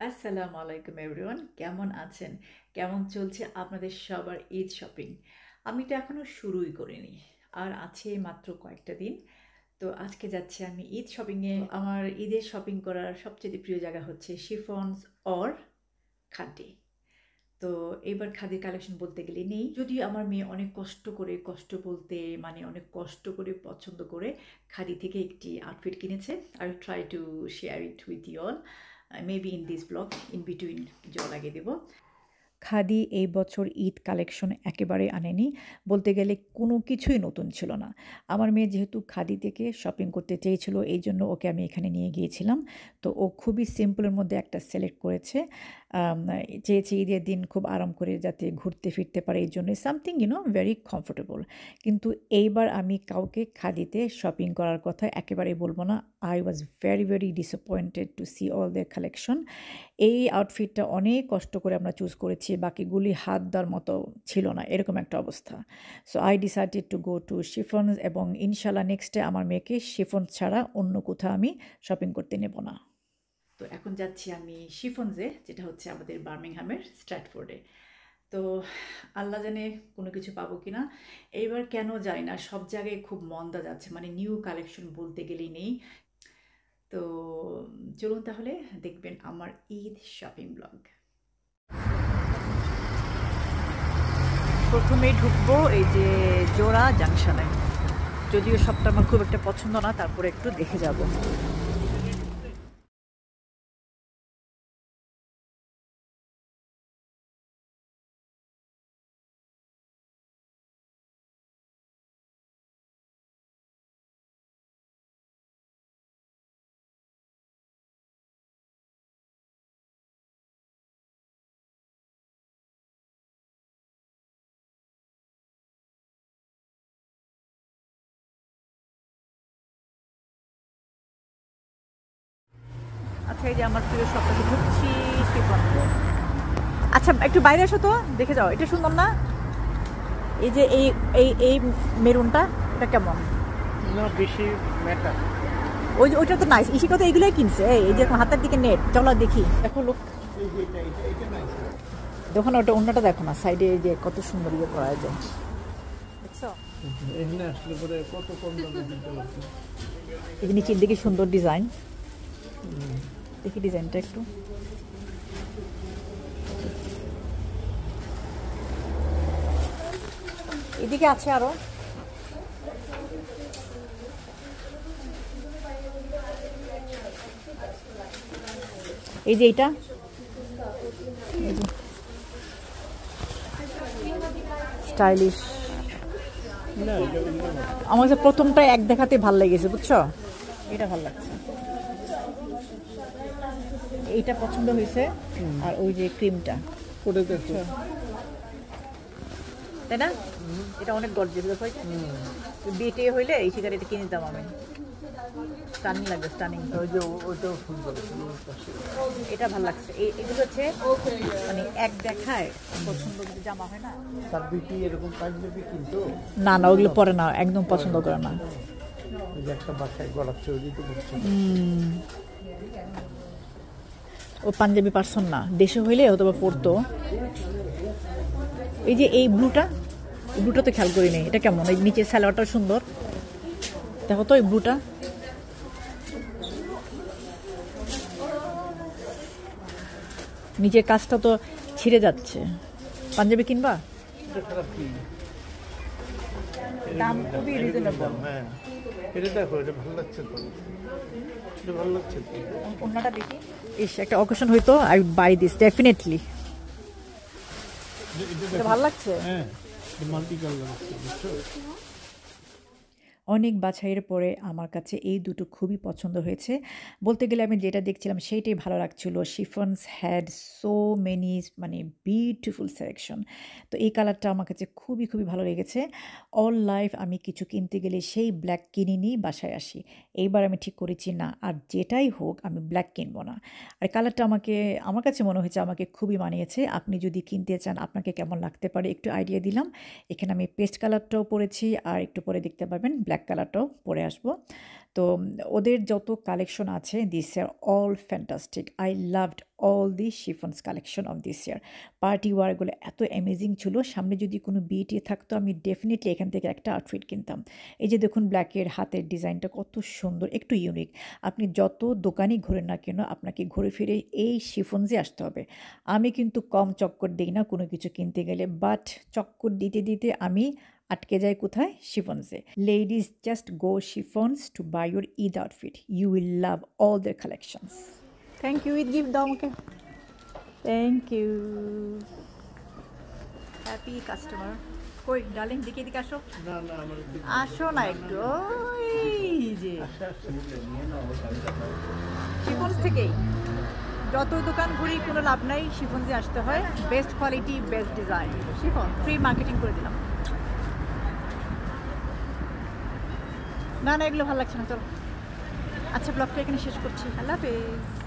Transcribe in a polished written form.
আসসালামু আলাইকুম এভরিওয়ান, কেমন আছেন? কেমন চলছে আপনাদের সবার ঈদ শপিং? আমি তো এখনো শুরুই করিনি, আর আছে মাত্র কয়েকটা দিন। তো আজকে যাচ্ছি আমি ঈদ শপিংয়ে। আমার ঈদের শপিং করার সবচেয়ে প্রিয় জায়গা হচ্ছে শিফনস অর খাদি। তো এবার খাদির কালেকশন বলতে গেলে নেই, যদিও আমার মেয়ে অনেক কষ্ট করে, কষ্ট বলতে মানে অনেক কষ্ট করে পছন্দ করে খাদি থেকে একটি আউটফিট কিনেছে। I will try to share it with you all, maybe in this blog, in between জল লাগিয়ে দেবো। খাদি এই বছর ঈদ কালেকশন একেবারে আনেনি, বলতে গেলে কোনো কিছুই নতুন ছিল না। আমার মেয়ে যেহেতু খাদি থেকে শপিং করতে চেয়েছিল, এই জন্য ওকে আমি এখানে নিয়ে গিয়েছিলাম। তো ও খুবই সিম্পলের মধ্যে একটা সিলেক্ট করেছে। আম, চেয়েছে ঈদের দিন খুব আরাম করে যাতে ঘুরতে ফিরতে পারে, এই জন্য সামথিং ভেরি কমফোর্টেবল। কিন্তু এইবার আমি কাউকে খাদিতে শপিং করার কথা একেবারেই বলবো না। I was very very disappointed to see all their collection. এই আউটফিটটা অনেক কষ্ট করে আমরা চুজ করেছি, বাকিগুলি হাত দেওয়ার মতো ছিল না, এরকম একটা অবস্থা। So I decided to go to Chiffons, এবং ইনশাল্লাহ নেক্সটে আমার মেয়েকে শিফনস ছাড়া অন্য কোথাও আমি শপিং করতে নেব না। তো এখন যাচ্ছি আমি শিফনসে, যেটা হচ্ছে আমাদের বার্মিংহামের স্ট্র্যাটফোর্ডে। তো আল্লাহ জানে কোনো কিছু পাবো কি না। এইবার কেন জানি না, সব জায়গায় খুব মন্দা যাচ্ছে, মানে নিউ কালেকশন বলতে গেলেই নেই। তো চলুন তাহলে দেখবেন আমার ঈদ শপিং ব্লগ। প্রথমেই ঢুকবো এই যে জোড়া জাংশনে, যদিও সবটা আমার খুব একটা পছন্দ না, তারপরে একটু দেখে যাব। আচ্ছা, এই যে আমার প্রিয় সবটাকে ঢুকছি শিফনকে। আচ্ছা, একটু বাইরে এসো তো, দেখে যাও, এটা সুন্দর না? এই যে এই এই এই মেরুনটা, এটা কেমন? না বেশি ম্যাটার। ওই যে ওইটা তো নাইস, ইশিকা তো এগুলোই কিনছে। এই যে হাতের দিকে নেট, চলো দেখি। দেখো লোক, এই যে এটা নাই। দেখো না, ওটা অন্যটা দেখো না, সাইডে এই যে কত সুন্দর ইয়ে করা যায়, দেখছো? এখানে আসলে পরে কত কম দামে দিতে পারছি। এই যে নিচের দিকে সুন্দর ডিজাইন, দেখি ডিজাইনটা একটু। এদিকে আছে আরো, এই যে এইটা, স্টাইলিশ। না এটা অন্য মতো। আমার কাছে প্রথমটা এক দেখাতে ভাল লেগেছে, বুঝছো? এটা ভাল লাগছে, এইটা পছন্দ হয়েছে। আর ওই যে ক্রিমটা, করে দেখো। তাই না? এটা অনেক গর্জিয়াস, দেখো বিয়ে হইলে এই সিগারেট কিনে দিতাম আমি। স্টানিং লাগবে, স্টানিং। ওই যে ওইটাও সুন্দর ছিল ওর পাশে। এটা ভাল লাগছে। এগুলো হচ্ছে মানে এক দেখায় পছন্দ করে জামা হয় না। তার বিটি এরকম পাঞ্জাবি কিন্তু না না, ওগুলো পরে না, একদম পছন্দ করে না। ওই যে একটা বাসায় গলা চৌরি তো করছে। ও পাঞ্জাবি পার্সন না, দেশে হইলে হয়তো বা পরতো। এই যে এই ব্লুটা, ব্লুটা তো খেয়াল করি নাই, এটা কেমন? এই নিচের স্যালোয়ারটাও সুন্দর, দেখো তো এই ব্লুটা। নিচের কাজটা তো ছিঁড়ে যাচ্ছে। পাঞ্জাবি কিনবা? এটা খারাপ কি? দাম খুবই রিজনেবল। হ্যাঁ এটা দেখো, এটা ভালো লাগছে তো, এটা ভালো লাগছে তো। অন্যটা দেখি। ইস, একটা অকেশন হইতো, আই বাই দিস ডেফিনেটলি। এটা এটা দেখো। ভালো লাগছে। হ্যাঁ মাল্টি কালার লাগছে, বুঝছো? অনেক বাছাইয়ের পরে আমার কাছে এই দুটো খুবই পছন্দ হয়েছে। বলতে গেলে আমি যেটা দেখছিলাম সেইটাই ভালো লাগছিল। শিফনস হ্যাড সো মেনি, মানে বিউটিফুল সিলেকশন। তো এই কালারটা আমার কাছে খুবই খুবই ভালো লেগেছে। অল লাইফ আমি কিছু কিনতে গেলে সেই ব্ল্যাক কিনে নিয়ে বাসায় আসি। এইবার আমি ঠিক করেছি না, আর যেটাই হোক আমি ব্ল্যাক কিনবো না। আর কালারটা আমার কাছে মনে হয়েছে আমাকে খুবই মানিয়েছে। আপনি যদি কিনতে চান আপনাকে কেমন লাগতে পারে একটু আইডিয়া দিলাম। এখানে আমি পেস্ট কালারটাও পরেছি, আর একটু পরে দেখতে পারবেন ব্ল্যাক ব্ল্যাক কালারটাও পরে আসবো। তো ওদের যত কালেকশন আছে this year all fantastic. I loved all the Chiffons collection of this year. Party ওয়ারগুলো এত অ্যামেজিং ছিল, সামনে যদি কোনো বিয়ে থাকতো আমি ডেফিনেটলি এখান থেকে একটা আউটফিট কিনতাম। এই যে দেখুন ব্ল্যাকের হাতের ডিজাইনটা কত সুন্দর, একটু ইউনিক। আপনি যত দোকানই ঘোরেন না কেন আপনাকে ঘুরে ফিরে এই শিফনসে আসতে হবে। আমি কিন্তু কম চক্কর দিই না কোনো কিছু কিনতে গেলে, বাট চক্কর দিতে দিতে আমি আটকে যাই কোথায়? শিফনসে। Ladies just go Chiffons to buy your Eid outfit, you will love all their collections. Thank you, Eid gift দাও আমাকে। Thank you. Happy customer. কই ডার্লিং, দিকে এদিকে আসো। না না আমার আসো না একটু। এই যে শিফনস থেকেই যত দোকান ঘুরি কোনো লাভ নাই, শিফনসে আসতে হয়। Best quality, best design. Chiffon free marketing করে দিলাম। না না, এগুলো ভালো লাগছে না, চলো। আচ্ছা, ব্লগটা এখানে শেষ করছি। আল্লাহ হাফেজ।